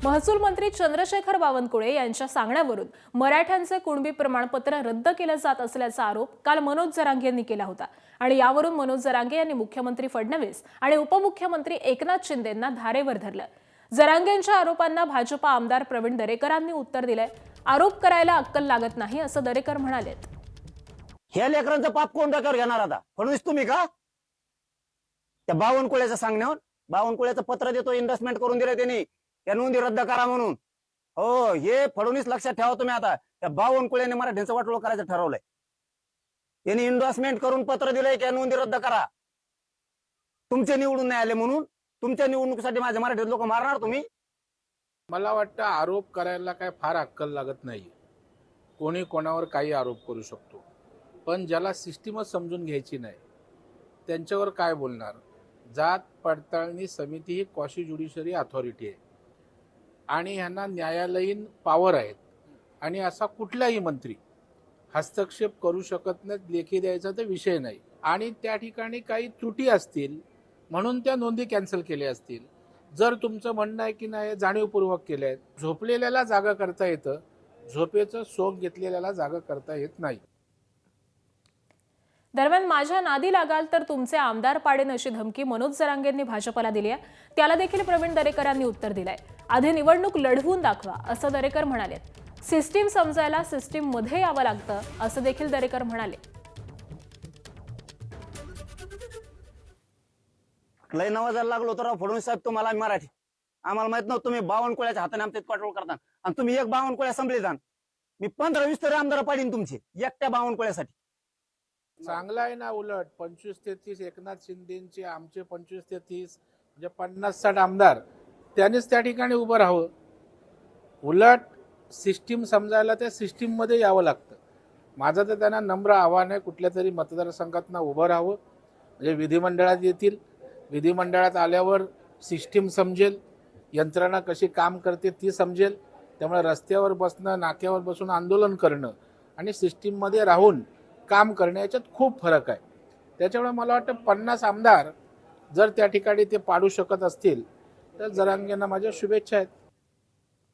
महसूल मंत्री चंद्रशेखर बावनकुळे यांच्या सांगण्यावरून मराठ्यांचे कुणबी प्रमाणपत्र रद्द केले जात असल्याचा आरोप काल मनोज जरांगे यांनी केला होता आणि यावरून मनोज जरांगे यांनी मुख्यमंत्री फडणवीस आणि उपमुख्यमंत्री एकनाथ शिंदेंना धारेवर धरलं। जरांगेंच्या आरोपांना भाजपा आमदार प्रवीण दरेकरांनी उत्तर दिलंय। आरोप करायला अक्कल लागत नाही असं दरेकर म्हणाले। हे लेकरांचं पाप कोण डोक्यावर घेणार आता? फडणवीस तुम्ही का? त्या बावनकुळ्याचं सांगण्यावर बावनकुळ्याचं पत्र देतो, इन्व्हेस्टमेंट करून दिलं त्यांनी, त्या नोंदी रद्द करा म्हणून। हो, हे फडणवीस लक्षात ठेवा तुम्ही। आता त्या बावनकुळ्याने मराठ्यांचं वाटोळं करायचं ठरवलंय। त्यांनी इन्व्हेस्टमेंट करून पत्र दिलंय की नोंदी रद्द करा। तुमचे निवडून नाही आले म्हणून तुमच्या निवडणुकीसाठी माझे मराठी लोक मारणार तुम्ही? मला वाटतं आरोप करायला काय फार अक्कल लागत नाही। कोणी कोणावर काही आरोप करू शकतो, पण ज्याला सिस्टीमच समजून घ्यायची नाही त्यांच्यावर काय बोलणार? जात पडताळणी समिती ही क्वाशी ज्युडिशरी अथॉरिटी आहे आणि ह्यांना न्यायालयीन पॉवर आहेत आणि असा कुठलाही मंत्री हस्तक्षेप करू शकत नाही। लेखी द्यायचा तर विषय नाही आणि त्या ठिकाणी काही त्रुटी असतील म्हणून त्या नोंदी कॅन्सल केल्या असतील। जर तुमचं म्हणणं आहे की नाही जाणीवपूर्वक केले आहेत, झोपलेल्याला जागा करता येतं, झोपेचं सोंग घेतलेल्याला जागा करता येत नाही। दरम्यान माझ्या नादी लागाल तर तुमचे आमदार पाडेन अशी धमकी मनोज जरांगेंनी भाजपला दिली आहे। त्याला देखील प्रवीण दरेकरांनी उत्तर दिलंय। आधी निवडणूक लढवून दाखवा असं दरेकर म्हणाले। सिस्टीम समजायला सिस्टीम मध्ये यावं लागतं असं देखील दरेकर म्हणाले। लय नवाजायला लागलो तर फडणवीस साहेब तुम्हाला मराठी आम्हाला माहित नव्हतं। तुम्ही बावनकुळ्याच्या हाताने आमच्यात पाठवळ करता आणि तुम्ही एक बावनकुळ्या संपले जाण। मी 15-20 तरी आमदार पाडीन तुमचे एकट्या बावनकुळ्यासाठी। चांगला आहे ना, उलट 25 ते 30 एकनाथ शिंदेचे आमचे 25 ते 30 म्हणजे 50-60 आमदार त्यांनीच त्या ठिकाणी उभं राहावं। उलट सिस्टीम समजायला त्या सिस्टीम मध्ये यावं लागतं। माझं तर त्यांना नम्र आव्हान आहे, कुठल्या तरी मतदारसंघातनं उभं राहावं, म्हणजे विधिमंडळात येतील, विधिमंडळात आल्यावर सिस्टीम समजेल, यंत्रणा कशी काम करते ती समजेल। त्यामुळे रस्त्यावर बसणं, नाक्यावर बसून आंदोलन करणं आणि सिस्टीम मध्ये राहून काम करण्याच्यात खूप फरक आहे। त्याच्यामुळे मला वाटतं 50 आमदार जर त्या ठिकाणी ते पाडू शकत असतील तर जरांगेंना माझ्या शुभेच्छा आहेत।